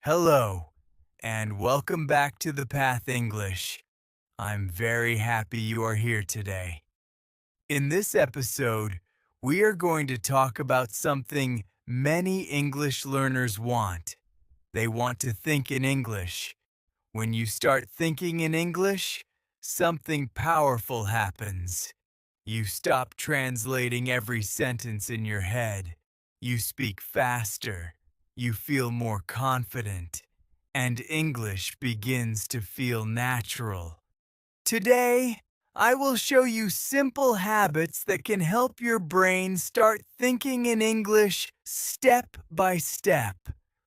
Hello, and welcome back to the Path English. I'm very happy you are here today. In this episode, we are going to talk about something many English learners want. They want to think in English. When you start thinking in English, something powerful happens. You stop translating every sentence in your head. You speak faster. You feel more confident. And English begins to feel natural. Today, I will show you simple habits that can help your brain start thinking in English step by step.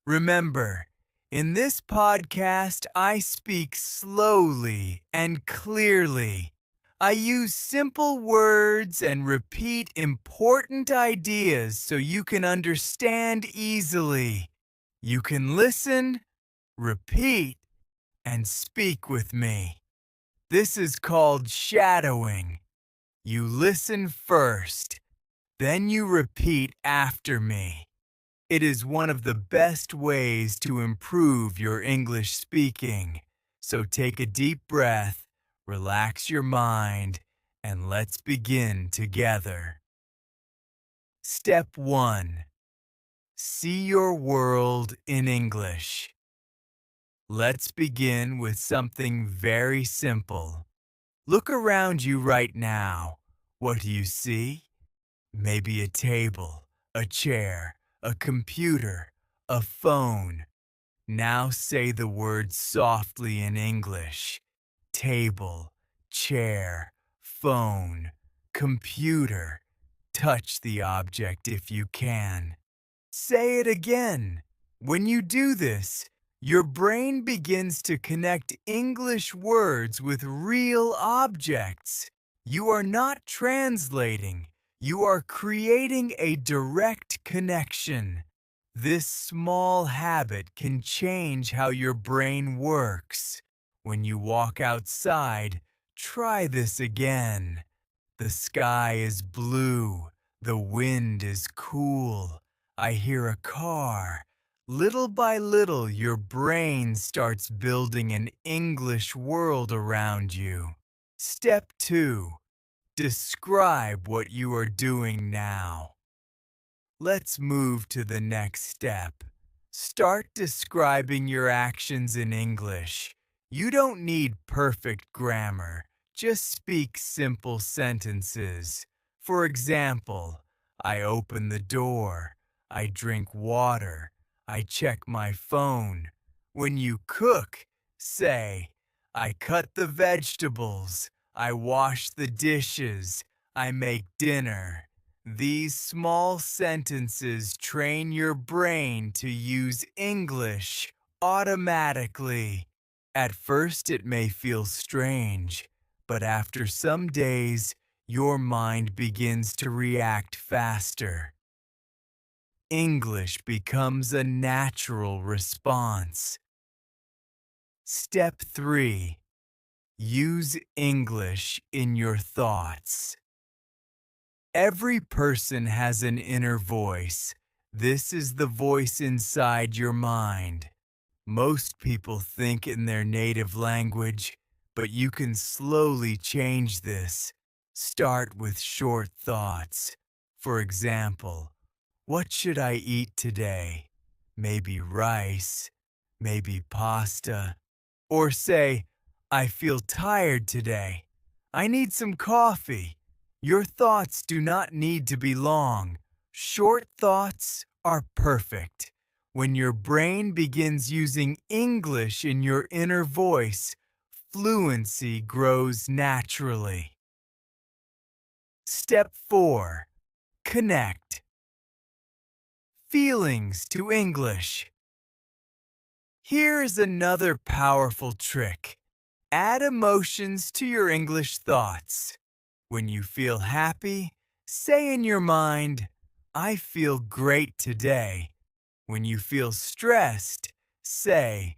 Remember, in this podcast, I speak slowly and clearly. I use simple words and repeat important ideas so you can understand easily. You can listen, repeat, and speak with me. This is called shadowing. You listen first, then you repeat after me. It is one of the best ways to improve your English speaking. So take a deep breath, relax your mind, and let's begin together. Step 1. See your world in English. Let's begin with something very simple. Look around you right now. What do you see? Maybe a table, a chair, a computer, a phone. Now say the words softly in English. Table, chair, phone, computer. Touch the object if you can. Say it again. When you do this, your brain begins to connect English words with real objects. You are not translating. You are creating a direct connection. This small habit can change how your brain works. When you walk outside, try this again. The sky is blue. The wind is cool. I hear a car. Little by little, your brain starts building an English world around you. Step 2. Describe what you are doing now. Let's move to the next step. Start describing your actions in English. You don't need perfect grammar. Just speak simple sentences. For example, I open the door. I drink water. I check my phone. When you cook, say, I cut the vegetables. I wash the dishes. I make dinner. These small sentences train your brain to use English automatically. At first, it may feel strange, but after some days, your mind begins to react faster. English becomes a natural response. Step 3. Use English in your thoughts. Every person has an inner voice. This is the voice inside your mind. Most people think in their native language, but you can slowly change this. Start with short thoughts. For example, what should I eat today? Maybe rice, maybe pasta. Or say, I feel tired today. I need some coffee. Your thoughts do not need to be long. Short thoughts are perfect. When your brain begins using English in your inner voice, fluency grows naturally. Step 4. Connect. Feelings to English. Here is another powerful trick. Add emotions to your English thoughts. When you feel happy, say in your mind, I feel great today. When you feel stressed, say,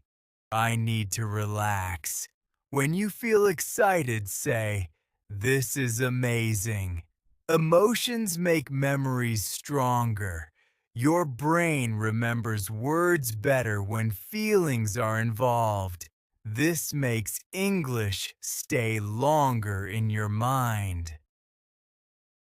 I need to relax. When you feel excited, say, this is amazing. Emotions make memories stronger. Your brain remembers words better when feelings are involved. This makes English stay longer in your mind.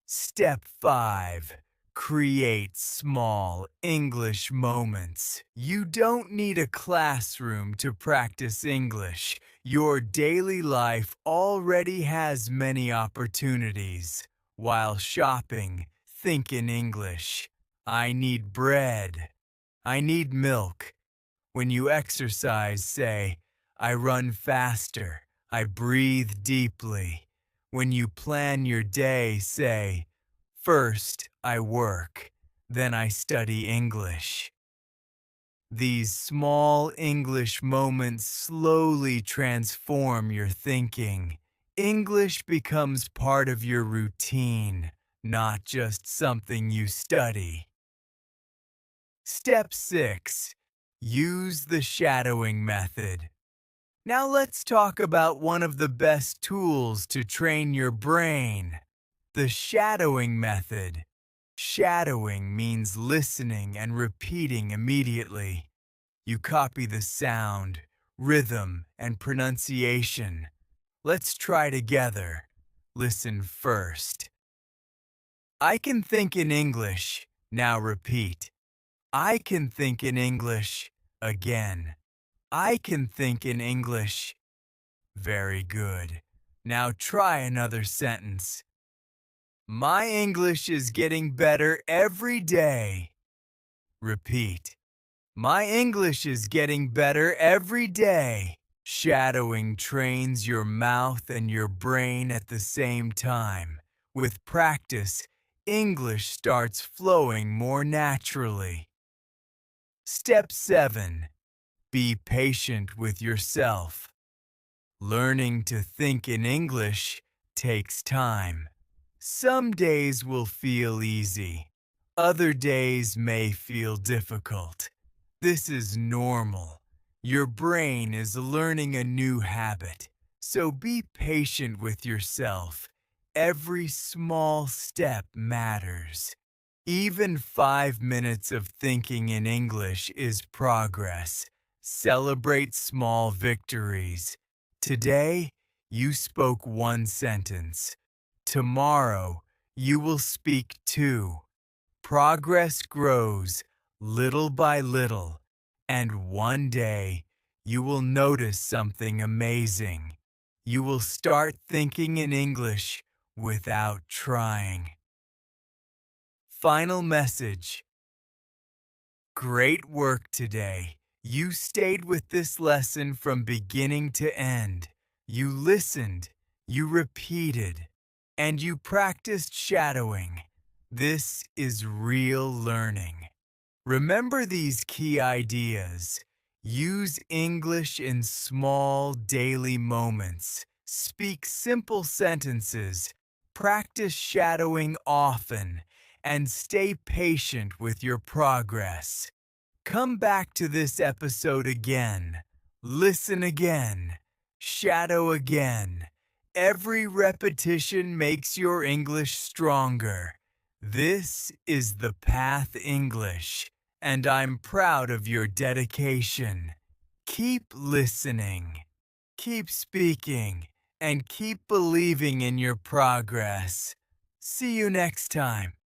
Step 5. Create small English moments. You don't need a classroom to practice English. Your daily life already has many opportunities. While shopping, think in English. I need bread. I need milk. When you exercise, say, I run faster. I breathe deeply. When you plan your day, say, first I work, then I study English. These small English moments slowly transform your thinking. English becomes part of your routine, not just something you study. Step 6. Use the shadowing method. Now let's talk about one of the best tools to train your brain, the shadowing method. Shadowing means listening and repeating immediately. You copy the sound, rhythm, and pronunciation. Let's try together. Listen first. I can think in English. Now repeat. I can think in English. Again. I can think in English. Very good. Now try another sentence. My English is getting better every day. Repeat. My English is getting better every day. Shadowing trains your mouth and your brain at the same time. With practice, English starts flowing more naturally. Step 7. Be patient with yourself. Learning to think in English takes time. Some days will feel easy. Other days may feel difficult. This is normal. Your brain is learning a new habit, so be patient with yourself. Every small step matters. Even 5 minutes of thinking in English is progress. Celebrate small victories. Today, you spoke one sentence. Tomorrow, you will speak two. Progress grows little by little, and one day, you will notice something amazing. You will start thinking in English without trying. Final message. Great work today. You stayed with this lesson from beginning to end. You listened, you repeated, and you practiced shadowing. This is real learning. Remember these key ideas. Use English in small daily moments. Speak simple sentences. Practice shadowing often, and stay patient with your progress. Come back to this episode again. Listen again. Shadow again. Every repetition makes your English stronger. This is the Path English, and I'm proud of your dedication. Keep listening, keep speaking, and keep believing in your progress. See you next time.